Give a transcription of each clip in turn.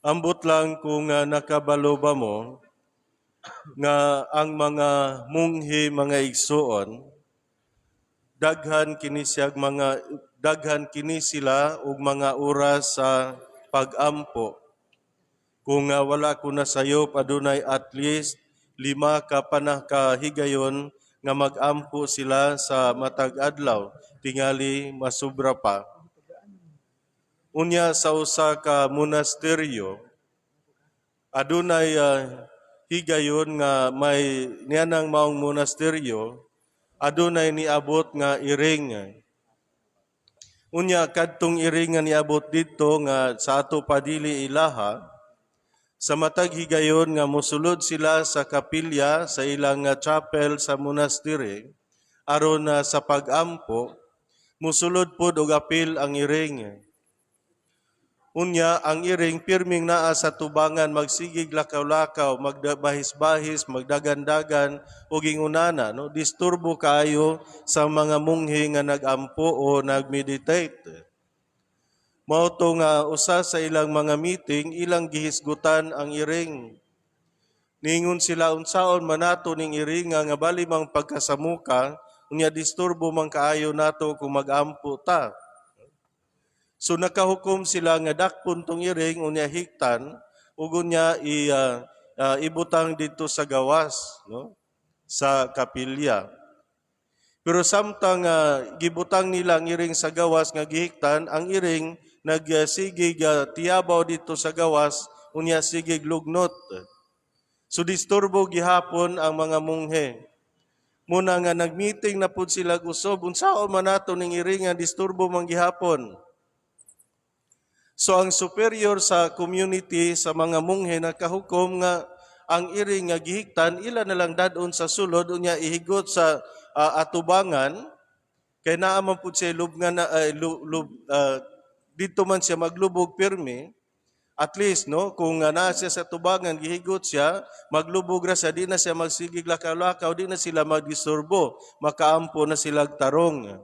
Ambot lang kung nakabalo ba mo nga ang mga munghi mga igsuon daghan kini sila og mga oras sa pag-ampo. Kung wala ko na sayop adunay at least 5 ka higayon nga mag-ampo sila sa matag adlaw tingali masubra pa. Unya sa usa ka monasteryo adunay higayon nga may nianang maong monasteryo adunay niabot nga iring. Unya kadtong iring nga niabot didto nga sa ato padili ilaha sa matag higayon nga mosulod sila sa kapilya sa ilang chapel sa monastery aron sa pag-ampo mosulod pod og apil ang iring. Unya ang iring pirming naa sa tubangan magsigig lakaw-lakaw, magbahis-bahis, magdagan-dagan ug ingunana no disturbo kaayo sa mga munghi nga nagampo o nagmeditate. Mao to nga usa sa ilang mga meeting ilang gihisgutan ang iring. Ningon sila unsaon manato ning iring nga bali mang pagkasamuka unya disturbo man kaayo nato kung magampo ta. So nakahukom sila nga dakpon tong iring unya hiktan ug unya ibutang dito sa gawas no sa kapilya. Pero samtang gibutang nila ang iring sa gawas nga gihiktan, ang iring nagsigig tiyabaw dito sa gawas unya sigig lugnot. So disturbo gihapon ang mga munghe. Muna nga nagmeeting na pud sila usob unsaon man nato ning iring nga disturbo man gihapon. So ang superior sa community sa mga munghe nakahukom nga ang iring nga gihiktan ila na lang dadon sa sulod unya ihigot sa atubangan kay naa man pud siya lubngan dito man siya maglubog pirmi at least no kung naa siya sa tubangan gihigot siya maglubog ra siya di na siya magsigig lakaw-lakaw di na sila magdisturbo makaampo na sila tarong.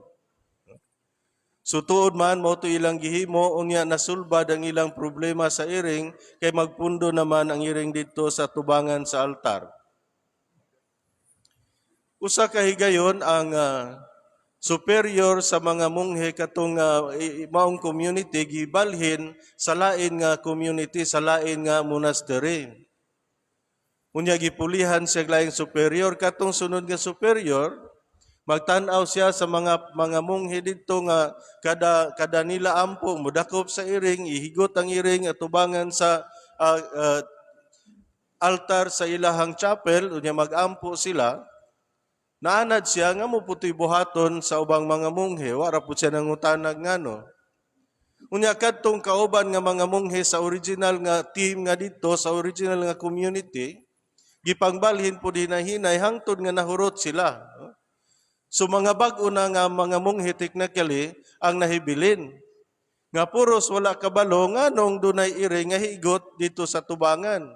So tuod man mao to ilang gihimo unya nasulbad ang ilang problema sa iring kay magpundo naman ang iring dito sa tubangan sa altar. Usa ka higayon ang superior sa mga munghe katong maong community gibalhin sa lain nga community sa lain nga monastery. Unya gipulihan siya laing superior katong sunod nga superior magtan-aw siya sa mga munghe didto nga kada nila ampo mudakop sa iring ihigot ang iring at tubangan sa altar sa ilahang chapel unya magampo sila naanad siya nga moputoy buhaton sa ubang mga munghe wala pud siya nangutanag ngano unya kadtong kauban nga mga munghe sa original nga team nga didto sa original nga community gipangbalhin pud hinahinay hangtod nga nahurot sila. So mga bag-o na nga mga munghe technically ang nahibilin. Nga puros wala kabalo nga nung dunay iring nga higot dito sa tubangan.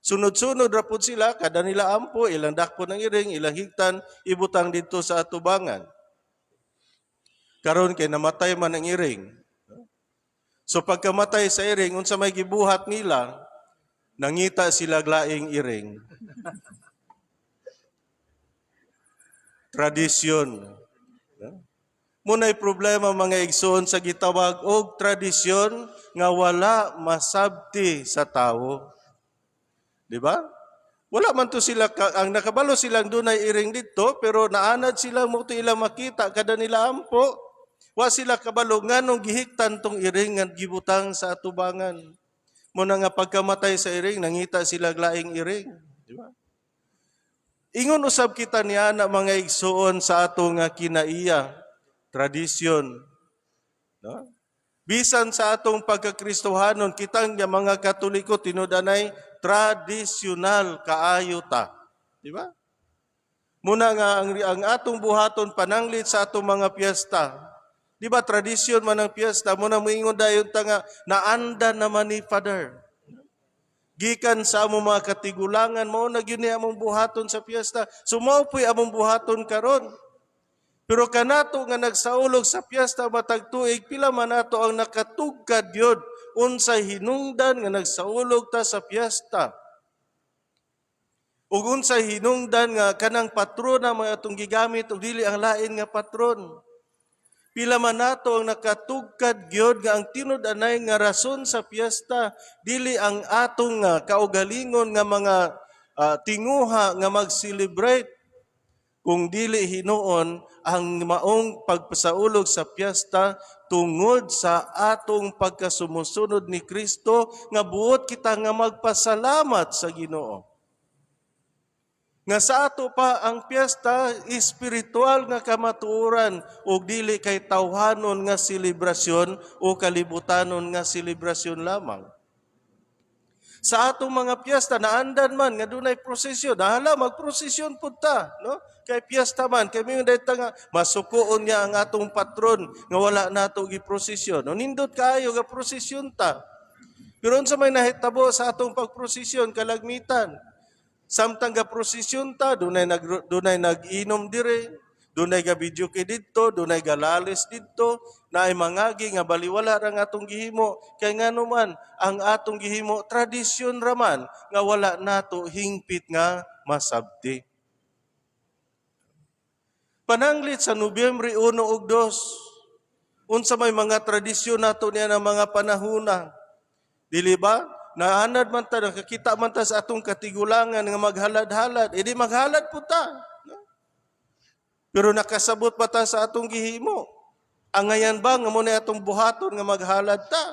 Sunod-sunod ra pud sila kada nila ampo ilang dakpo ng iring ilang higtan ibutang dito sa tubangan. Karon kay namatay man ang iring. So pagkamatay sa iring unsa may gibuhat nila nangita sila laing iring. Tradisyon. Muna'y problema mga igsoon sa gitawag og tradisyon nga wala masabti sa tawo. Di ba? Wala man to sila ang nakabalo silang dunay iring dito pero naanad sila mo to ilang makita kada nila ampo. Wa sila kabalo nganong gihiktan tong iring nga gibutang sa atubangan. Muna nga pagkamatay sa iring nangita sila laing iring, di ba? Ingon usab kita niya na mga igsuon sa atong kinaiya, tradisyon. No? Bisan sa atong pagkakristohanon, kitang mga Katoliko tinudanay tradisyonal kaayo ta. Di ba? Muna nga ang atong buhaton pananglit sa atong mga piyesta. Di ba tradisyon man ang piyesta, muna moingon dayon ta nga naanda naman ni Father. Gikan sa among mga katigulangan mao na gyud ni among buhaton sa piyesta. So mao po'y among buhaton karon. Pero kanato nga nagsaulog sa piyesta matag tuig pila man nato ang nakatugkad yun unsay hinungdan nga nagsaulog ta sa piyesta. Ug unsay hinungdan nga kanang patron na mga atong gigamit ug dili ang lain nga patron. Pila man nato ang nakatugkad gyud nga ang tinud-anay nga rason sa piyesta dili ang atong kaugalingon nga mga tinguha nga mag-celebrate, kung dili hinuon ang maong pagpasaulog sa piyesta tungod sa atong pagkasumusunod ni Kristo nga buot kita nga magpasalamat sa Ginoo. Nga sa ato pa ang piyesta espiritual nga kamatuoran ug dili kay tawhanon nga selebrasyon o kalibutanon nga selebrasyon lamang. Sa atong mga piyesta naandan man nga dunay prosesyon, hala magprosesyon pud ta, no? Kay piyesta man kay mi dayta nga masukoon niya ang atong patron nga wala nato giprosesyon. No, nindot kaayo nga prosesyon ta. Pero unsa may nahitabo sa atong pagprosesyon kalagmitan? Samtang ga prosesyon ta, dunay nag-inom dire, dunay ga video kay didto, dunay galalis didto, naay mangagi nga baliwala ra nga atong gihimo. Kay ngano man ang atong gihimo tradisyon ra man nga wala nato hingpit nga masabti. Pananglit sa Nobyembre 1 ug 2, unsa may mga tradisyon nato niya ng mga panahuna. Dili ba? Naanad man ta, nakakita man ta sa atong katigulangan nga maghalad-halad, edi maghalad po ta. Pero nakasabot pa ta sa atong gihimo. Ang ngayon ba nga muna atong buhaton nga maghalad ta?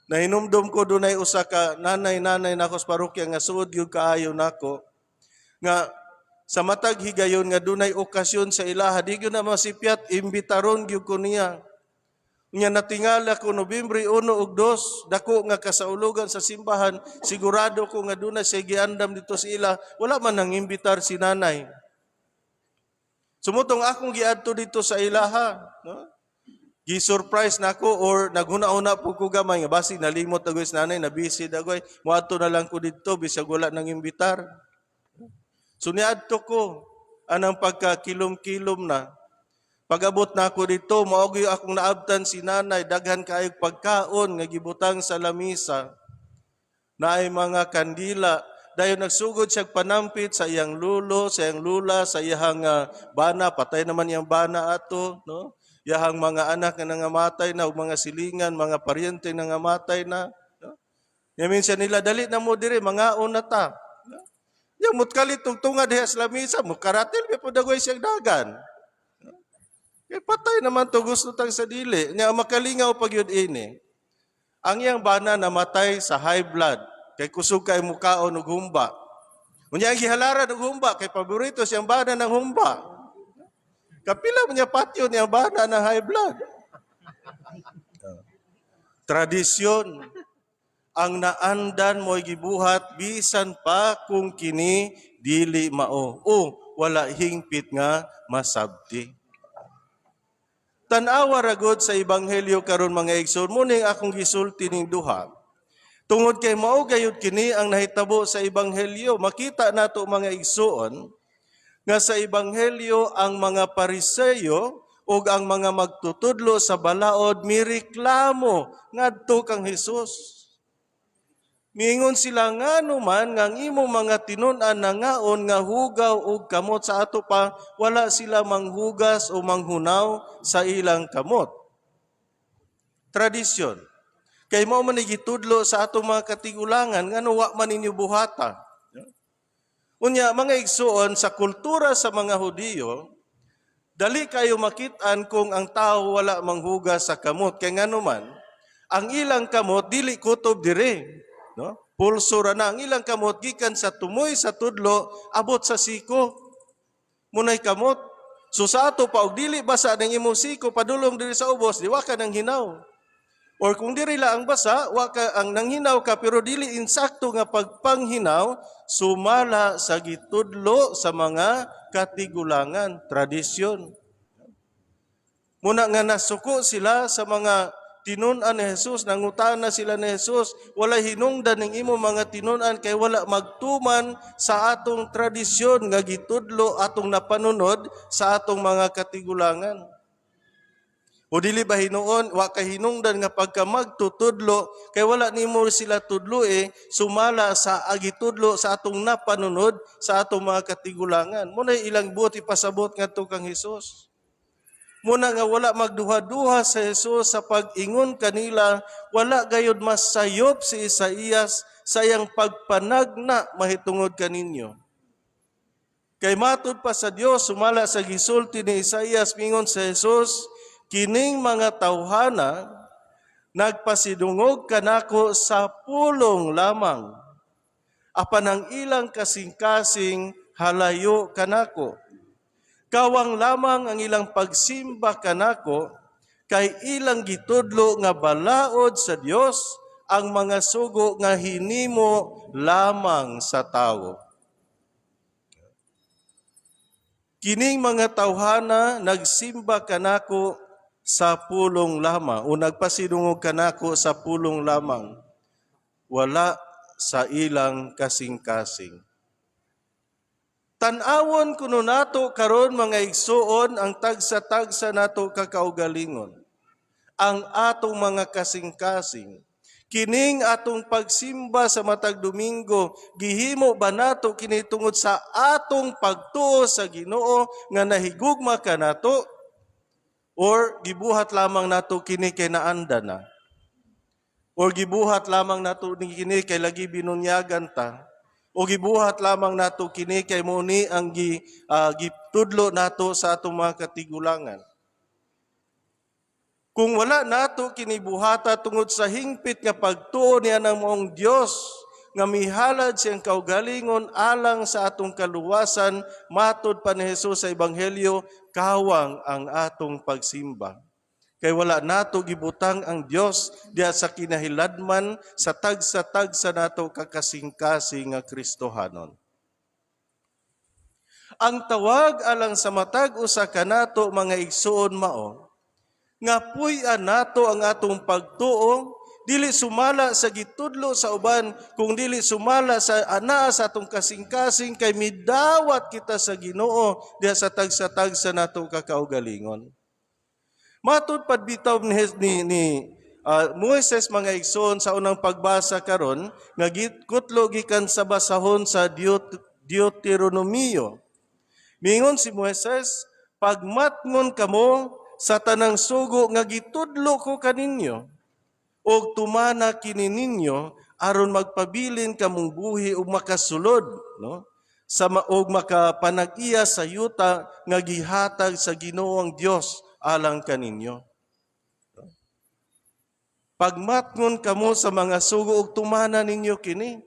Nahinumdum ko dunay usa ka nanay nako sa parokya nga suod gyud kaayo nako nga sa matag higayon nga dunay okasyon sa ilaha di gyud na masipyat imbitaron gyud ko niya. Nya natingala ko Nobyembre 1 ug 2, dako nga kasaulugan sa simbahan, sigurado ko nga dunay say giandam dito sa ila, wala man nang imbitar si nanay. Sumutong akong giadto dito sa ilaha, no? Gi-surprise nako or naghuna-una po ko gamay nga basi nalimot agoy si nanay, na busy dagoy, moadto na lang ko dito bisag wala nang imbitar. So niadto ko anang pagkakilom-kilom na. Pag-abot na ako dito, maogi akong naabtan si nanay, daghan kaayong pagkaon nga gibutang sa lamisa. Naay mga kandila, dayon nagsugod siya panampit sa iyang lulo, sa iyang lula, sa iyang bana, patay naman iyang bana ato, no? Iyang mga anak nga nangamatay na, o mga silingan, mga paryente nga nangamatay na. No? Yamin siya nila, dali na mo dire, mga una ta. No? Yung mutkalit tungtunga diha sa lamisa, mukaratil, may padagoy siyang dagan. Kaya patay naman to gusto tang sa dili. Nga makalingaw pag yun ini. Ang iyang bana namatay sa high blood. Kay kusog kay mukaon og humba. Unya ang gihalaran og humba. Kay paborito siyang bana ng humba. Kapila mo niya patyo niyang bana ng high blood. Tradisyon. Ang naandan mo'y gibuhat bisan pa kung kini dili mao. O wala hingpit nga masabti. Tanawa ragod sa ebanghelyo karon mga igsoon, muning akong gisulti ning duha. Tungod kay mao gayud kini ang nahitabo sa ebanghelyo, makita nato mga igsoon nga sa ebanghelyo ang mga Pariseyo ug ang mga magtutudlo sa balaod mireklamo ngadto kang Hesus. Miingon sila nga naman nga ang imong mga tinun-an na ngaon nga hugaw ug kamot sa ato pa, wala sila manghugas o manghunaw sa ilang kamot. Tradisyon. Kay mao man gitudlo sa atong mga katigulangan ngano wa man ninyo buhata. Unya mga igsuon sa kultura sa mga Hudiyo, dali kayo makit-an kung ang tao wala manghugas sa kamot kay ngano man ang ilang kamot dili kutob dire. No? Pulso ra na ang ilang kamot gikan sa tumoy sa tudlo abot sa siko. Munay kamot. So sa ato pa og dili basa ning imong siko padulong diri sa ubos, di wa ka nang hinaw. Or kung diri la ang basa, wa ka ang nanghinaw ka pero dili insakto nga pagpanghinaw, sumala sa gitudlo sa mga katigulangan, tradisyon. Muna nga nasuko sila sa mga tinun-an ni Jesus, nangutana sila ni Jesus, wala hinungdan ng imo mga tinun-an kay wala magtuman sa atong tradisyon nga gitudlo atong napanunod sa atong mga katigulangan. O dili ba hinuon, wa ka hinungdan nga pagka magtutudlo, kay wala nimo sila tudlo sumala sa agitudlo sa atong napanunod sa atong mga katigulangan. Muna ilang buot ipasabot nga to kang Hesus. Muna nga wala magduha-duha sa Hesus sa pag-ingon kanila, wala gayud mas sayop si Isaías sa iyang pagpanagna mahitungod kaninyo. Kay matud pa sa Dios sumala sa gisulti ni Isaías mingon sa Hesus, kining mga tawhana nagpasidungog kanako sa pulong lamang. Apan ang ilang kasing-kasing halayo kanako. Kawang lamang ang ilang pagsimba kanako, kay ilang gitudlo nga balaod sa Dios ang mga sugo nga hinimo lamang sa tawo. Kining mga tawhana nagsimba kanako sa pulong lamang o nagpasidungog kanako sa pulong lamang, wala sa ilang kasing-kasing. Tan-awon kuno nato karon mga igsuon ang tagsa-tagsa nato kakaugalingon. Ang atong mga kasing-kasing, kining atong pagsimba sa matag Domingo, gihimo ba nato kini tungod sa atong pagtuo sa Ginoo nga nahigugma kanato? Or gibuhat lamang nato kini kay naanda na? Or gibuhat lamang nato kini kay lagi binunyagan ta? O gibuhat lamang nato kini kay muni ang gitudlo nato sa atong mga katigulangan? Kung wala nato kini buhata tungod sa hingpit nga pagtuo niya ng moong Dios, nga mihalad siyang kaugalingon alang sa atong kaluwasan, matod pa ni Jesus sa Ebanghelyo, kawang ang atong pagsimba. Kay wala nato gibutang ang Dios diha sa kinahiladman sa tagsa-tagsa nato kakasing-kasing nga Kristohanon. Ang tawag alang sa matag usa kanato mga igsuon mao, nga puy-an nato ang atong pagtuo, dili sumala sa gitudlo sa uban, kung dili sumala sa anaa sa atong kasing-kasing, kay midawat kita sa Ginoo diha sa tagsa-tagsa nato kakaugalingon. Matud pad bitaw ni Moises mga igsoon sa unang pagbasa karon nga gikutlo gikan sa basahon sa Deuteronomio. Mingon si Moises, pagmatngon kamo sa tanang sugo nga gitudlo ko kaninyo, og tumana kini ninyo aron magpabilin kamong buhi ug makasulod, no? Og makapanag-iya sa yuta nga gihatag sa Ginoo ang Dios alang kaninyo. Pagmatngon kamo sa mga sugo ug tumana ninyo kini.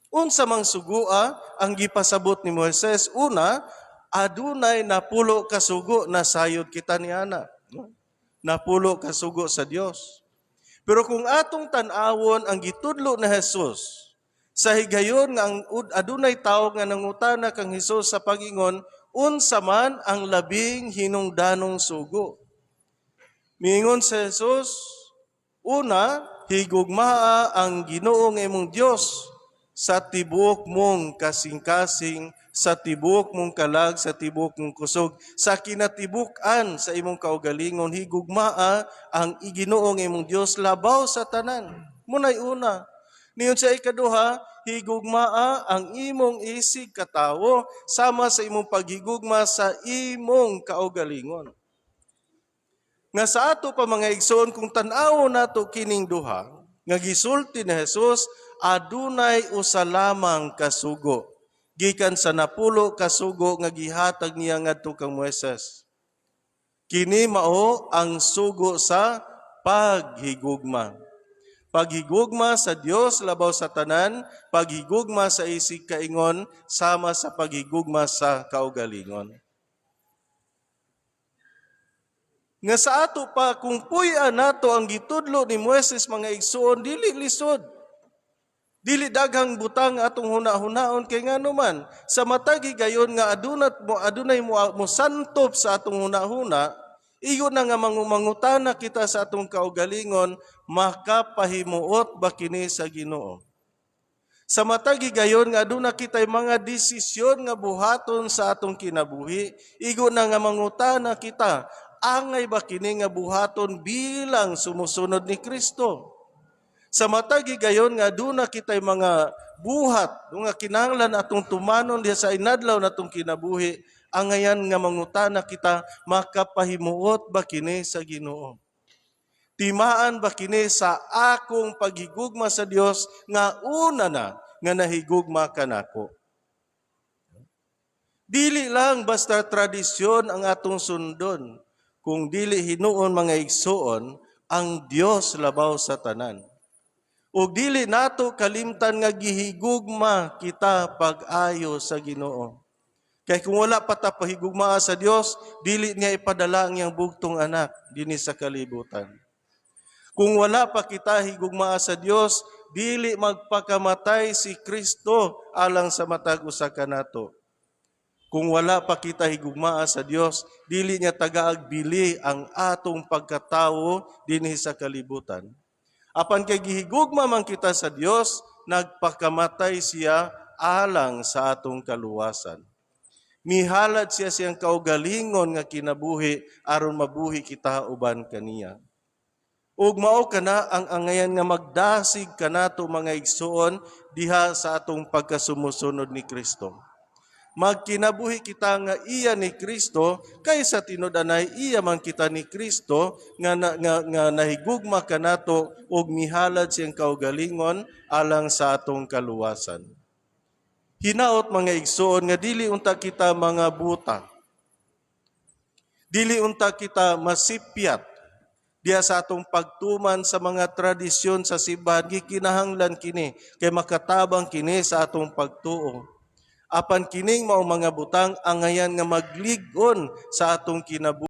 Unsa mang sugua ang gipasabot ni Moises? Una, adunay napulo ka sugo na sayod kita niana, no? Napulo ka sugo sa Dios. Pero kung atong tan-awon ang gitudlo na Jesus, sa higayon nga ang adunay tawo nga nangutana kang Hesus sa pag-ingon, unsa man ang labing hinungdanong sugo? Miingon sa Jesus, una, higugmaa ang Ginoo nga imong Dios sa tibuok mong kasing-kasing, sa tibuok mong kalag, sa tibuok mong kusog, sa kinatibuk-an sa imong kaugalingon, higugmaa ang Ginoo nga imong Dios labaw sa tanan. Munay una. Niyon sa ikaduha, higugmaa ang imong isig katawo sama sa imong paghigugma sa imong kaugalingon. Nga sa ato pa mga igsoon, kung tan-aw nato kining duha, nga gisulti ni Jesus, adunay usa lamang kasugo gikan sa napulo kasugo nga gihatag niya ngadto kang Moises. Kini mao ang sugo sa paghigugma. Paghigugma sa Dios labaw sa tanan, paghigugma sa isig kaingon sama sa paghigugma sa kaugalingon. Nga sa ato pa, kung puy-an nato ang gitudlo ni Moises mga igsuon, dili lisod. Dili daghang butang atong huna-hunaon kay nganuman sa matagi gayon nga adunay mo santop sa atong huna-huna, iyon na nga mangutana kita sa atong kaugalingon, makapahimuot ba kini sa Ginoo? Sa matagi gayon nga aduna kitay mga desisyon nga buhaton sa atong kinabuhi, igo na nga mangutana kita, angay ba kini nga buhaton bilang sumusunod ni Kristo. Sa matag higayon nga aduna kitay mga buhat nga kinahanglan atong tumanon diha sa inadlaw natong kinabuhi, angayan nga mangutana kita, makapahimuot ba kini sa Ginoo? Timaan ba kini sa akong paghigugma sa Dios nga una na nga nahigugma kanako? Dili lang basta tradisyon ang atong sundon, kung dili hinuon mga igsuon, ang Dios labaw sa tanan. Ug dili nato kalimtan nga gihigugma kita pag-ayo sa Ginoo. Kay kung wala pa ta pahigugma sa Dios, dili niya ipadala ang iyang bugtong anak dinhi sa kalibutan. Kung wala pa kita higugma sa Dios, dili magpakamatay si Kristo alang sa matag usa kanato. Kung wala pa kita higugmaa sa Dios, dili niya tagaagbili ang atong pagkatawo dinhi sa kalibutan. Apan kay gihigugma man kita sa Dios, nagpakamatay siya alang sa atong kaluwasan. Mihalad siya siyang kaugalingon nga kinabuhi aron mabuhi kita uban kaniya. Ug mao kana ang angayan nga magdasig kanato mga igsuon diha sa atong pagkasumusunod ni Kristo. Magkinabuhi kita nga iya ni Kristo kaysa tinud-anay iya man kita ni Kristo nga nahigugma kanato og mihalad siyang kaugalingon alang sa atong kaluwasan. Hinaot mga igsuon nga dili unta kita mga buta. Dili unta kita masipyat diya sa atong pagtuman sa mga tradisyon sa simbahan, gikinahanglan kini kay makatabang kini sa atong pagtuo. Apan kining mao mga butang angayan nga maglig-on sa atong kinabuhi.